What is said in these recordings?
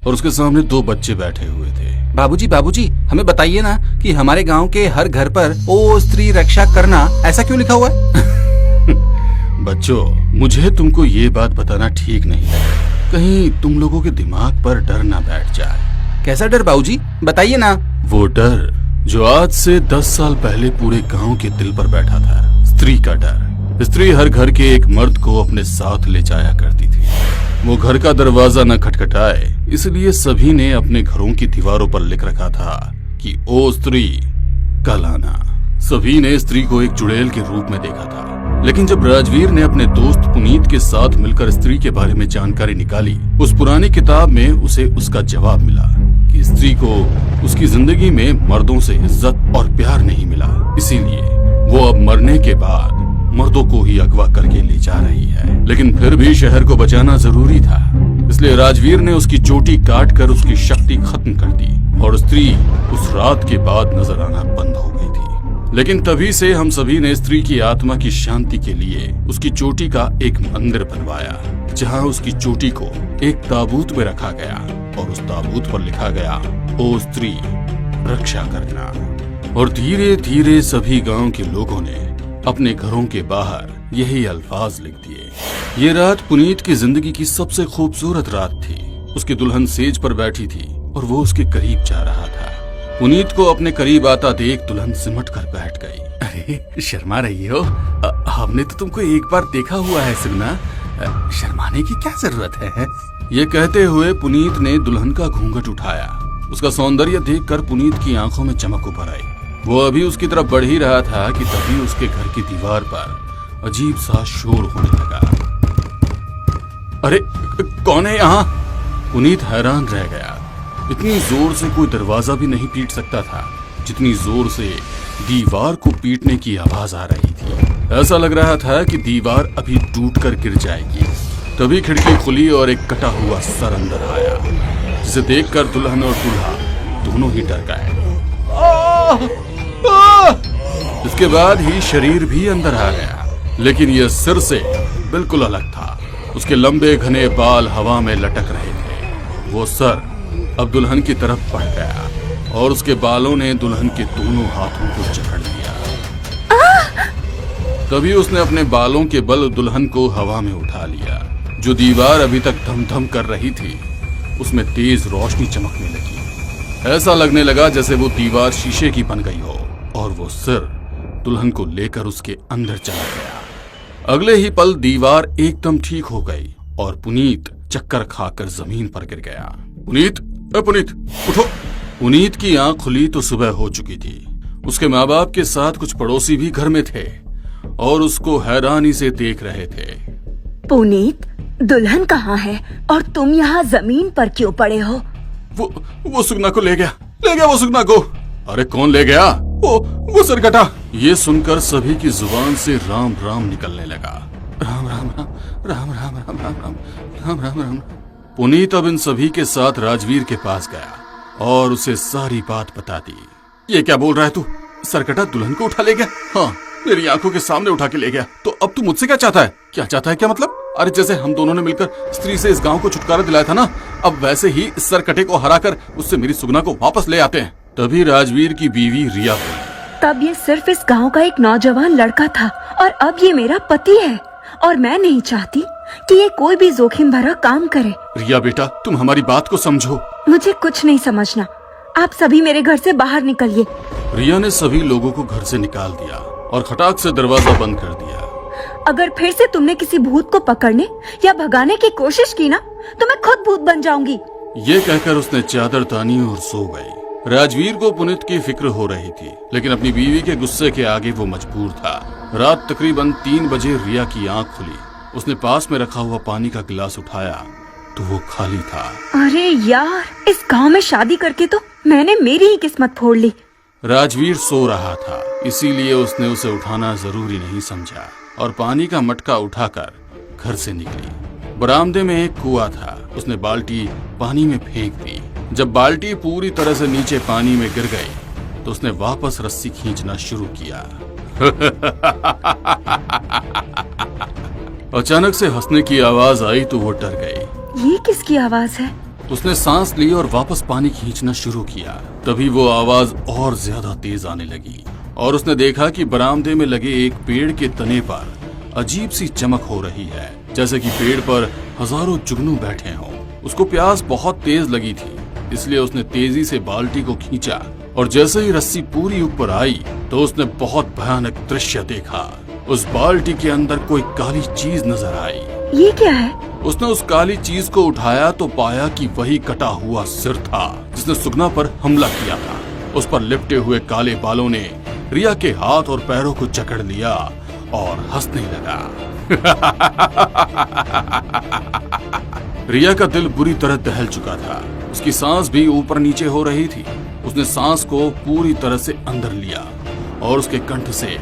और उसके सामने दो बच्चे बैठे हुए थे। बाबूजी बाबूजी, हमें बताइए ना कि हमारे गांव के हर घर पर ओ स्त्री रक्षा करना ऐसा क्यों लिखा हुआ है? बच्चों, मुझे तुमको ये बात बताना ठीक नहीं है, कहीं तुम लोगों के दिमाग पर डर ना बैठ जाए। कैसा डर बाबूजी, बताइए ना। वो डर जो आज से 10 साल पहले पूरे गांव के दिल पर बैठा था, स्त्री का डर। स्त्री हर घर के एक मर्द को अपने साथ ले जाया करती थी। वो घर का दरवाजा न खटखटाए, इसलिए सभी ने अपने घरों की दीवारों पर लिख रखा था कि ओ स्त्री कल आना। सभी ने स्त्री को एक चुड़ैल के रूप में देखा था, लेकिन जब राजवीर ने अपने दोस्त पुनीत के साथ मिलकर स्त्री के बारे में जानकारी निकाली, उस पुरानी किताब में उसे उसका जवाब मिला कि स्त्री को उसकी जिंदगी में मर्दों से इज्जत और प्यार नहीं मिला, इसीलिए वो अब मरने के बाद मर्दों को ही अगवा करके ले जा रही है। लेकिन फिर भी शहर को बचाना जरूरी था, इसलिए राजवीर ने उसकी चोटी काट कर उसकी शक्ति खत्म कर दी और स्त्री उस रात के बाद नजर आना बंद हो गई थी। लेकिन तभी से हम सभी ने स्त्री की आत्मा की शांति के लिए उसकी चोटी का एक मंदिर बनवाया, जहाँ उसकी चोटी को एक ताबूत में रखा गया और उस ताबूत पर लिखा गया, ओ स्त्री रक्षा करना। और धीरे धीरे सभी गांव के लोगों ने अपने घरों के बाहर यही अल्फाज लिख दिए। ये रात पुनीत की जिंदगी की सबसे खूबसूरत रात थी। उसकी दुल्हन सेज पर बैठी थी और वो उसके करीब जा रहा था। पुनीत को अपने करीब आता देख दुल्हन सिमट कर बैठ गई। अरे शर्मा रही हो, हमने तो तुमको एक बार देखा हुआ है सुगना, शर्माने की क्या जरूरत है? ये कहते हुए पुनीत ने दुल्हन का घूंघट उठाया। उसका सौंदर्य देखकर पुनीत की आंखों में चमक उभर आई। वो अभी उसकी तरफ बढ़ ही रहा था कि तभी उसके घर की दीवार पर अजीब सा शोर होने लगा। अरे कौन है यहाँ? पुनीत हैरान रह गया। इतनी जोर से कोई दरवाजा भी नहीं पीट सकता था जितनी जोर से दीवार को पीटने की आवाज आ रही थी। ऐसा लग रहा था कि दीवार अभी टूटकर गिर जाएगी। तभी खिड़की खुली और एक कटा हुआ सर अंदर आया, जिसे देखकर दुल्हन और दूल्हा दोनों ही डर गए। इसके बाद ही शरीर भी अंदर आ गया, लेकिन यह सिर से बिल्कुल अलग था। उसके लंबे घने बाल हवा में लटक रहे थे। वो सर अब दुल्हन की तरफ बढ़ गया और उसके बालों ने दुल्हन के दोनों हाथों को जकड़ लिया। तभी उसने अपने बालों के बल दुल्हन को हवा में उठा लिया। जो दीवार अभी तक धम-धम कर रही थी, उसमें तेज रोशनी चमकने लगी। ऐसा लगने लगा जैसे वो दीवार शीशे की बन गई हो और वो सिर दुल्हन को लेकर उसके अंदर चला गया। अगले ही पल दीवार एकदम ठीक हो गई और पुनीत चक्कर खाकर जमीन पर गिर गया। पुनीत, पुनीत उठो। पुनीत की आंख खुली तो सुबह हो चुकी थी। उसके माँ बाप के साथ कुछ पड़ोसी भी घर में थे और उसको हैरानी से देख रहे थे। पुनीत, दुल्हन कहाँ है और तुम यहाँ जमीन पर क्यों पड़े हो? वो सुगना को ले गया वो सुगना को। अरे कौन ले गया? वो सरकटा। ये सुनकर सभी की जुबान से राम राम निकलने लगा। राम राम राम राम राम राम राम राम राम राम राम। पुनीत अब इन सभी के साथ राजवीर के पास गया और उसे सारी बात बता दी। ये क्या बोल रहा है तू? सरकटा दुल्हन को उठा ले गया? हाँ, मेरी आंखों के सामने उठा के ले गया। तो अब तू मुझसे क्या चाहता है? क्या मतलब? अरे जैसे हम दोनों ने मिलकर स्त्री से इस गांव को छुटकारा दिलाया था ना, अब वैसे ही इस सरकटे को हराकर उससे मेरी सुगना को वापस ले आते हैं। तभी राजवीर की बीवी रिया बोली, तब ये सिर्फ इस गांव का एक नौजवान लड़का था और अब ये मेरा पति है और मैं नहीं चाहती कि ये कोई भी जोखिम भरा काम करे। रिया बेटा, तुम हमारी बात को समझो। मुझे कुछ नहीं समझना, आप सभी मेरे घर से बाहर निकलिए। रिया ने सभी लोगों को घर से निकाल दिया और खटाक से दरवाजा बंद कर दिया। अगर फिर से तुमने किसी भूत को पकड़ने या भगाने की कोशिश की ना, तो मैं खुद भूत बन जाऊंगी। ये कहकर उसने चादर तानी और सो गई। राजवीर को पुनीत की फिक्र हो रही थी, लेकिन अपनी बीवी के गुस्से के आगे वो मजबूर था। रात तकरीबन 3 बजे रिया की आंख खुली। उसने पास में रखा हुआ पानी का गिलास उठाया तो वो खाली था। अरे यार, इस गांव में शादी करके तो मैंने मेरी ही किस्मत फोड़ ली। राजवीर सो रहा था, इसीलिए उसने उसे उठाना जरूरी नहीं समझा और पानी का मटका उठाकर घर से निकली। बरामदे में एक कुआं था, उसने बाल्टी पानी में फेंक दी। जब बाल्टी पूरी तरह से नीचे पानी में गिर गई तो उसने वापस रस्सी खींचना शुरू किया। अचानक से हंसने की आवाज आई तो वो डर गई। ये किसकी आवाज है? उसने सांस ली और वापस पानी खींचना शुरू किया। तभी वो आवाज और ज्यादा तेज आने लगी और उसने देखा कि बरामदे में लगे एक पेड़ के तने पर अजीब सी चमक हो रही है, जैसे कि पेड़ पर हजारों जुगनू बैठे हों। उसको प्यास बहुत तेज लगी थी, इसलिए उसने तेजी से बाल्टी को खींचा और जैसे ही रस्सी पूरी ऊपर आई तो उसने बहुत भयानक दृश्य देखा। उस बाल्टी के अंदर कोई काली चीज नजर आई। ये क्या है? उसने उस काली चीज को उठाया तो पाया कि वही कटा हुआ सिर था जिसने सुगना पर हमला किया था। उस पर लिपटे हुए काले बालों ने रिया के हाथ और पैरों को जकड़ लिया और हंसने लगा। रिया का दिल बुरी तरह दहल चुका था। उसकी सांस भी ऊपर नीचे हो रही थी। उसने सांस को पूरी तरह से अंदर लिया और उसके कंठ से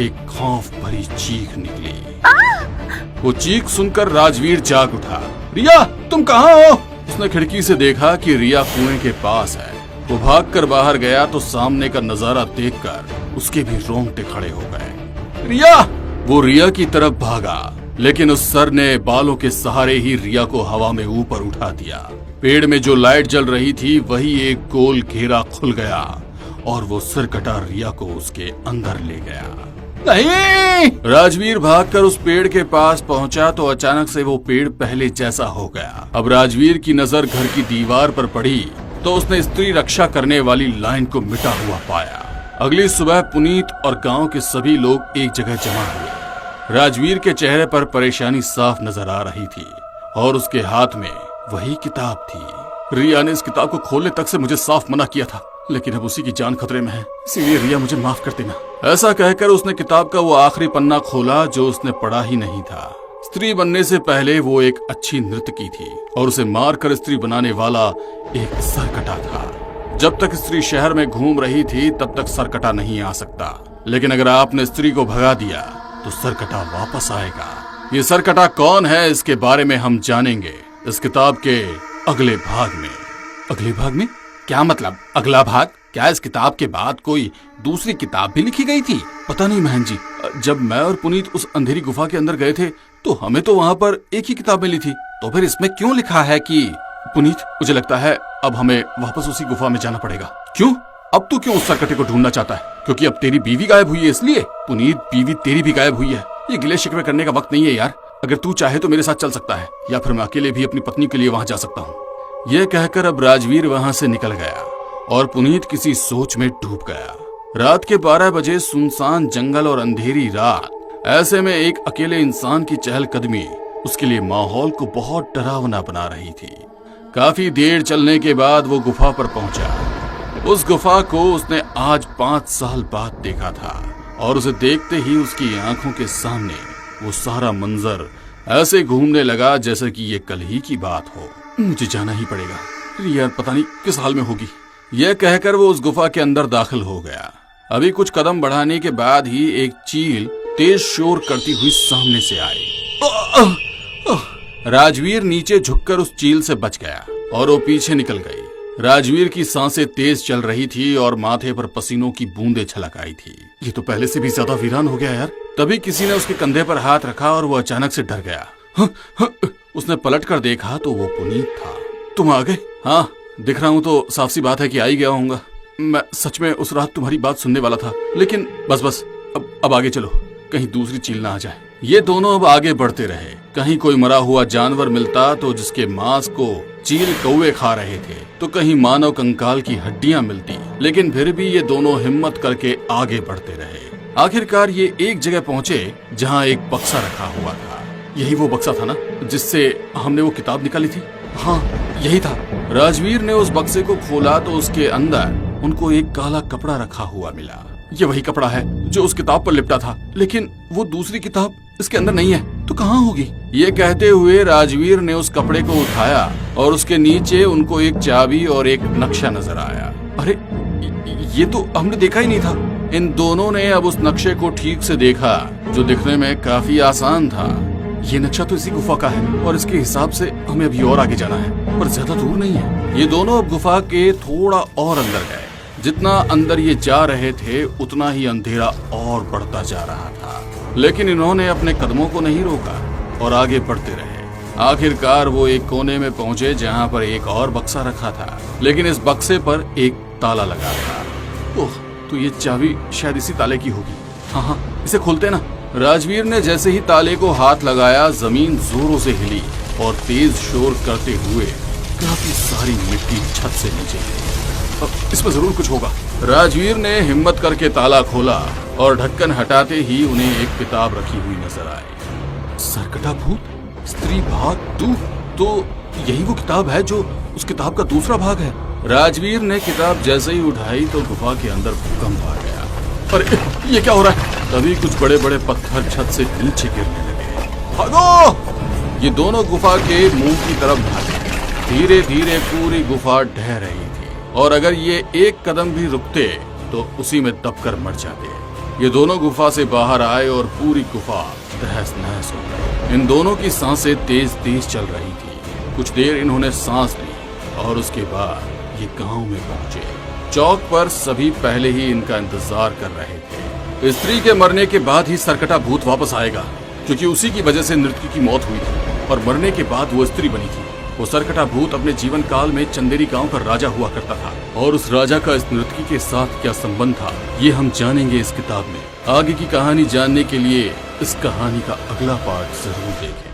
एक खौफ भरी चीख निकली। वो चीख सुनकर राजवीर जाग उठा। रिया, तुम कहाँ हो? उसने खिड़की से देखा कि रिया कुएं के पास है। वो भागकर बाहर गया तो सामने का नजारा देखकर उसके भी रोंगटे खड़े हो गए। रिया! वो रिया की तरफ भागा, लेकिन उस सर ने बालों के सहारे ही रिया को हवा में ऊपर उठा दिया। पेड़ में जो लाइट जल रही थी वही एक गोल घेरा खुल गया और वो सिर कटा रिया को उसके अंदर ले गया। नहीं! राजवीर भागकर उस पेड़ के पास पहुंचा तो अचानक से वो पेड़ पहले जैसा हो गया। अब राजवीर की नजर घर की दीवार पर पड़ी तो उसने स्त्री रक्षा करने वाली लाइन को मिटा हुआ पाया। अगली सुबह पुनीत और गांव के सभी लोग एक जगह जमा हुए। राजवीर के चेहरे पर परेशानी साफ नजर आ रही थी और उसके हाथ में वही किताब थी। रिया ने इस किताब को खोलने तक से मुझे साफ मना किया था, लेकिन अब उसी की जान खतरे में है, इसीलिए रिया मुझे माफ कर देना। ऐसा कहकर उसने किताब का वो आखिरी पन्ना खोला जो उसने पढ़ा ही नहीं था। स्त्री बनने से पहले वो एक अच्छी नर्तकी थी और उसे मारकर स्त्री बनाने वाला एक सरकटा था। जब तक स्त्री शहर में घूम रही थी तब तक सरकटा नहीं आ सकता, लेकिन अगर आपने स्त्री को भगा दिया तो सरकटा वापस आएगा। ये सरकटा कौन है, इसके बारे में हम जानेंगे इस किताब के अगले भाग में। अगले भाग में? क्या मतलब अगला भाग? क्या इस किताब के बाद कोई दूसरी किताब भी लिखी गई थी? पता नहीं महन जी, जब मैं और पुनीत उस अंधेरी गुफा के अंदर गए थे तो हमें तो वहाँ पर एक ही किताब मिली थी। तो फिर इसमें क्यों लिखा है कि पुनीत, मुझे लगता है अब हमें वापस उसी गुफा में जाना पड़ेगा। क्यों? अब तू क्यों उस सरकटे को ढूंढना चाहता है? क्योंकि अब तेरी बीवी गायब हुई है इसलिए। पुनीत, बीवी तेरी भी गायब हुई है। ये गिले शिकवे करने का वक्त नहीं है यार। अगर तू चाहे तो मेरे साथ चल सकता है, या फिर मैं अकेले भी अपनी पत्नी के लिए वहाँ जा सकता हूँ। यह कहकर अब राजवीर वहाँ से निकल गया और पुनीत किसी सोच में डूब गया। रात के 12 बजे सुनसान जंगल और अंधेरी रात, ऐसे में एक अकेले इंसान की चहलकदमी उसके लिए माहौल को बहुत डरावना बना रही थी। काफी देर चलने के बाद वो गुफा पर पहुंचा। उस गुफा को उसने आज 5 साल बाद देखा था और उसे देखते ही उसकी आंखों के सामने वो सारा मंजर ऐसे घूमने लगा जैसे कि ये कल ही की बात हो। मुझे जाना ही पड़ेगा, रिया पता नहीं किस हाल में होगी। यह कहकर वो उस गुफा के अंदर दाखिल हो गया। अभी कुछ कदम बढ़ाने के बाद ही एक चील तेज शोर करती हुई सामने से आई। राजवीर नीचे झुककर उस चील से बच गया और वो पीछे निकल गई। राजवीर की सांसें तेज चल रही थी और माथे पर पसीनों की बूंदें छलक आई थी। ये तो पहले से भी ज्यादा वीरान हो गया यार। तभी किसी ने उसके कंधे पर हाथ रखा और वो अचानक से डर गया। उसने पलटकर देखा तो वो पुनीत था। तुम आ गए? हाँ, दिख रहा हूँ तो साफ सी बात है कि आ ही गया होऊंगा। मैं सच में उस रात तुम्हारी बात सुनने वाला था, लेकिन बस अब आगे चलो, कहीं दूसरी चील ना आ जाए। ये दोनों अब आगे बढ़ते रहे। कहीं कोई मरा हुआ जानवर मिलता तो जिसके मांस को चील कौवे खा रहे थे, तो कहीं मानव कंकाल की हड्डियां मिलती, लेकिन फिर भी ये दोनों हिम्मत करके आगे बढ़ते रहे। आखिरकार ये एक जगह पहुंचे जहां एक बक्सा रखा हुआ था। यही वो बक्सा था ना जिससे हमने वो किताब निकाली थी? हाँ, यही था। राजवीर ने उस बक्से को खोला तो उसके अंदर उनको एक काला कपड़ा रखा हुआ मिला। ये वही कपड़ा है जो उस किताब पर लिपटा था, लेकिन वो दूसरी किताब इसके अंदर नहीं है, तो कहाँ होगी? ये कहते हुए राजवीर ने उस कपड़े को उठाया और उसके नीचे उनको एक चाबी और एक नक्शा नजर आया। अरे, ये तो हमने देखा ही नहीं था। इन दोनों ने अब उस नक्शे को ठीक से देखा, जो दिखने में काफी आसान था। ये नक्शा तो इसी गुफा का है और इसके हिसाब से हमें अभी और आगे जाना है, पर ज्यादा दूर नहीं है। ये दोनों अब गुफा के थोड़ा और अंदर गए। जितना अंदर ये जा रहे थे उतना ही अंधेरा और बढ़ता जा रहा था, लेकिन इन्होंने अपने कदमों को नहीं रोका और आगे बढ़ते रहे। आखिरकार वो एक कोने में पहुंचे जहां पर एक और बक्सा रखा था, लेकिन इस बक्से पर एक ताला लगा था। ओह, तो ये चाबी शायद इसी ताले की होगी। हाँ, इसे खोलते ना। राजवीर ने जैसे ही ताले को हाथ लगाया, जमीन जोरों से हिली और तेज शोर करते हुए काफी सारी मिट्टी छत से नीचे गिरी। अब इसमें जरूर कुछ होगा। राजवीर ने हिम्मत करके ताला खोला और ढक्कन हटाते ही उन्हें एक किताब रखी हुई नजर आई। सरकटा भूत, स्त्री भाग 2। तो यही वो किताब है जो उस किताब का दूसरा भाग है। राजवीर ने किताब जैसे ही उठाई तो गुफा के अंदर भूकंप आ गया। अरे ये क्या हो रहा है? तभी कुछ बड़े बड़े पत्थर छत से नीचे गिरने लगे। भागो! ये दोनों गुफा के मुंह की तरफ भागे। धीरे धीरे पूरी गुफा ढह रही थी और अगर ये एक कदम भी रुकते तो उसी में दबकर मर जाते। ये दोनों गुफा से बाहर आए और पूरी गुफा तहस नहस हो गई। इन दोनों की सांसें तेज तेज चल रही थी। कुछ देर इन्होंने सांस ली और उसके बाद ये गांव में पहुंचे। चौक पर सभी पहले ही इनका इंतजार कर रहे थे। स्त्री के मरने के बाद ही सरकटा भूत वापस आएगा, क्योंकि उसी की वजह से नृत्यकी की मौत हुई थी और मरने के बाद वो स्त्री बनी थी। वो सरकटा भूत अपने जीवन काल में चंदेरी गांव का राजा हुआ करता था और उस राजा का इस नृत्यकी के साथ क्या संबंध था, ये हम जानेंगे इस किताब में। आगे की कहानी जानने के लिए इस कहानी का अगला पार्ट जरूर देखें।